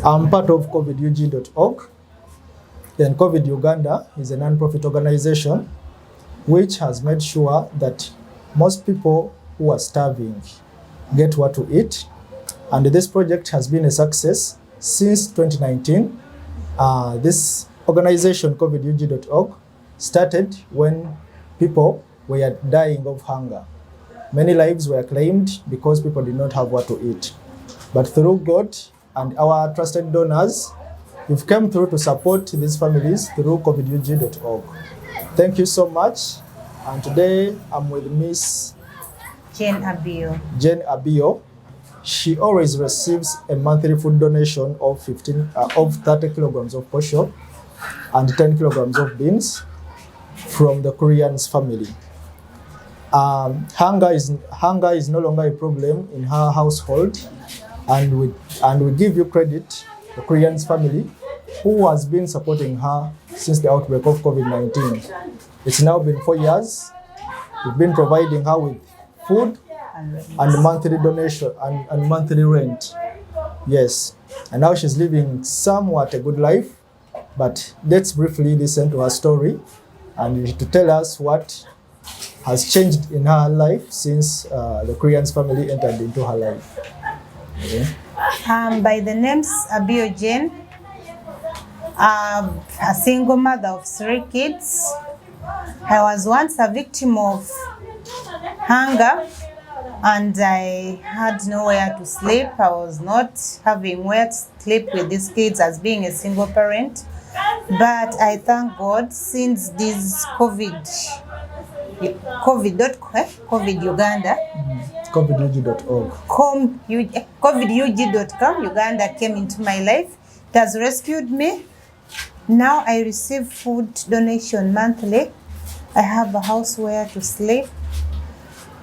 I'm part of covidug.org. And COVID Uganda is a non-profit organization which has made sure that most people who are starving get what to eat. And this project has been a success since 2019. This organization, covidug.org, started when people were dying of hunger. Many lives were claimed because people did not have what to eat. But through God and our trusted donors, we've come through to support these families through covidug.org. Thank you so much. And today I'm with Miss Jane Abio. Jane Abio. She always receives a monthly food donation of 30 kilograms of posho and 10 kilograms of beans from the Kurian family. Hunger is no longer a problem in her household, and we give you credit, the Kurian family, who has been supporting her since the outbreak of COVID-19. It's now been 4 years. We've been providing her with food and monthly donation and monthly rent. Yes, and now she's living somewhat a good life. But let's briefly listen to her story and to tell us what has changed in her life since the Kurian family entered into her life. Okay. By the name's Abio Jane, a single mother of 3 kids. I was once a victim of hunger and I had nowhere to sleep. I was not having where to sleep with these kids as being a single parent. But I thank God since this COVID Uganda, covidug.org. covidug.com, Uganda came into my life. It has rescued me. Now I receive food donation monthly. I have a house where to sleep.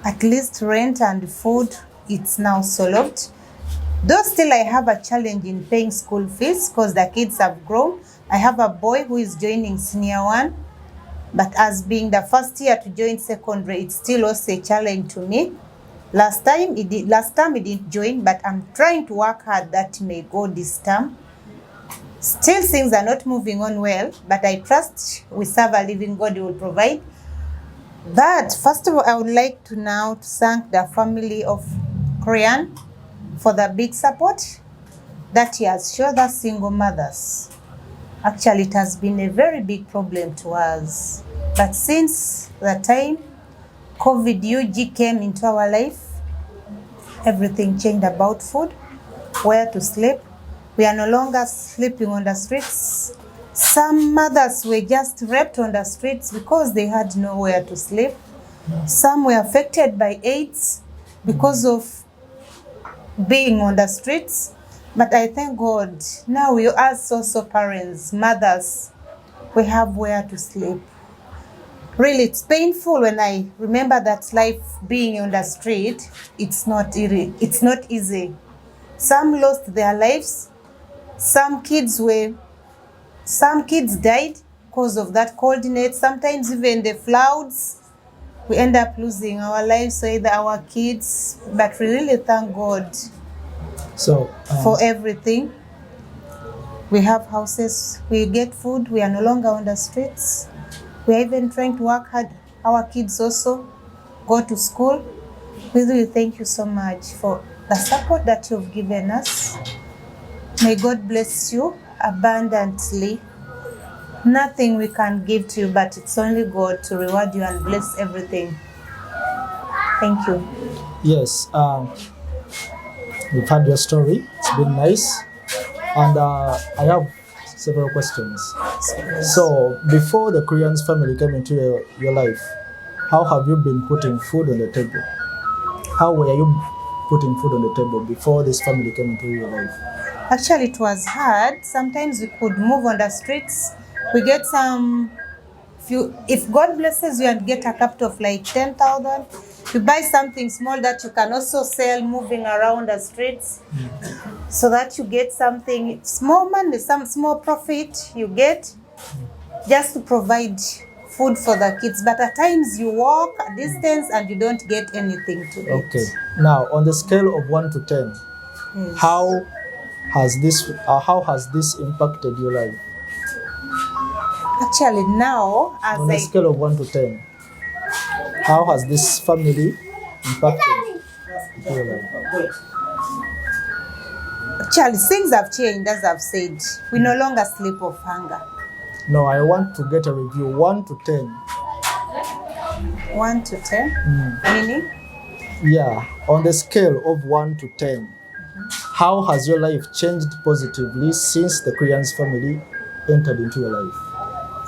At least rent and food, it's now solved. Though still I have a challenge in paying school fees because the kids have grown. I have a boy who is joining senior 1, but as being the first year to join secondary, it's still also a challenge to me. Last time he didn't join, but I'm trying to work hard that he may go this term. Still things are not moving on well, but I trust we serve a living God who will provide. But first of all, I would like to now thank the family of Kurian for the big support that he has shown us single mothers. Actually, it has been a very big problem to us. But since the time COVID came into our life, everything changed about food, where to sleep. We are no longer sleeping on the streets. Some mothers were just raped on the streets because they had nowhere to sleep. Some were affected by AIDS because of being on the streets. But I thank God, now we as also parents, mothers, we have where to sleep. Really, it's painful when I remember that life being on the street, it's not easy. Some lost their lives. Some kids died because of that coldness. Sometimes even the floods, we end up losing our lives, so either our kids. But we really thank God for everything. We have houses, we get food, we are no longer on the streets. We are even trying to work hard. Our kids also go to school. We really thank you so much for the support that you've given us. May God bless you abundantly. Nothing we can give to you, but it's only God to reward you and bless everything. Thank you. Yes, we've heard your story. It's been nice. And I have several questions. So, before the Kurian family came into your life, how have you been putting food on the table? How were you putting food on the table before this family came into your life? Actually, it was hard. Sometimes we could move on the streets. We get if God blesses you and get a capital of like 10,000, you buy something small that you can also sell moving around the streets, so that you get something small money, some small profit you get just to provide food for the kids. But at times you walk a distance and you don't get anything to eat. Okay. Now, on the scale of 1 to 10, Yes. how how has this impacted your life? Actually, now, as On a scale of 1 to 10, how has this family impacted your life? Actually, things have changed, as I've said. We no longer sleep of hunger. No, I want to get a review 1 to 10. 1 to 10? Meaning? Yeah, on the scale of 1 to 10, how has your life changed positively since the Kurian family entered into your life?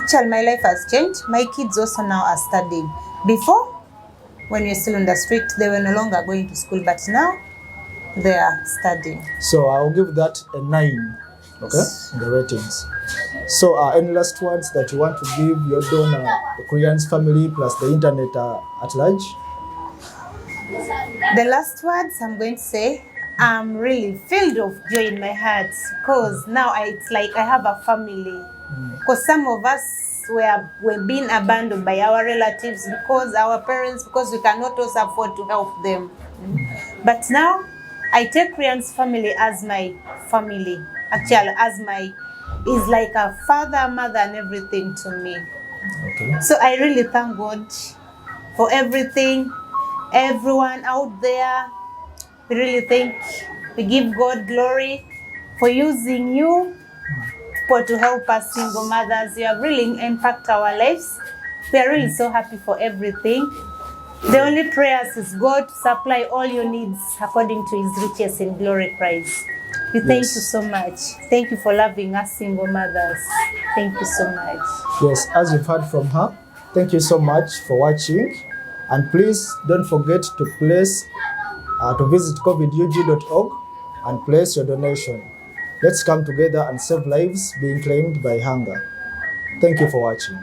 Actually, my life has changed. My kids also now are studying. Before, when we were still on the street, they were no longer going to school, but now they are studying. So I'll give that a 9, okay, in the ratings. So any last words that you want to give your donor, the Kurian family, plus the internet at large? The last words I'm going to say, I'm really filled of joy in my heart because now it's like I have a family. Because some of us were being abandoned by our relatives, because our parents, because we cannot also afford to help them. But now I take Kurian's family as my family. Actually, is like a father, mother, and everything to me. Okay. So I really thank God for everything. Everyone out there, we really we give God glory for using you to help us single mothers. You have really impacted our lives. We are really so happy for everything. The only prayers is God to supply all your needs according to His riches in glory Christ. We thank you so much. Thank you for loving us single mothers. Thank you so much. Yes, as you've heard from her, thank you so much for watching. And please don't forget to visit covidug.org and place your donation. Let's come together and save lives being claimed by hunger. Thank you for watching.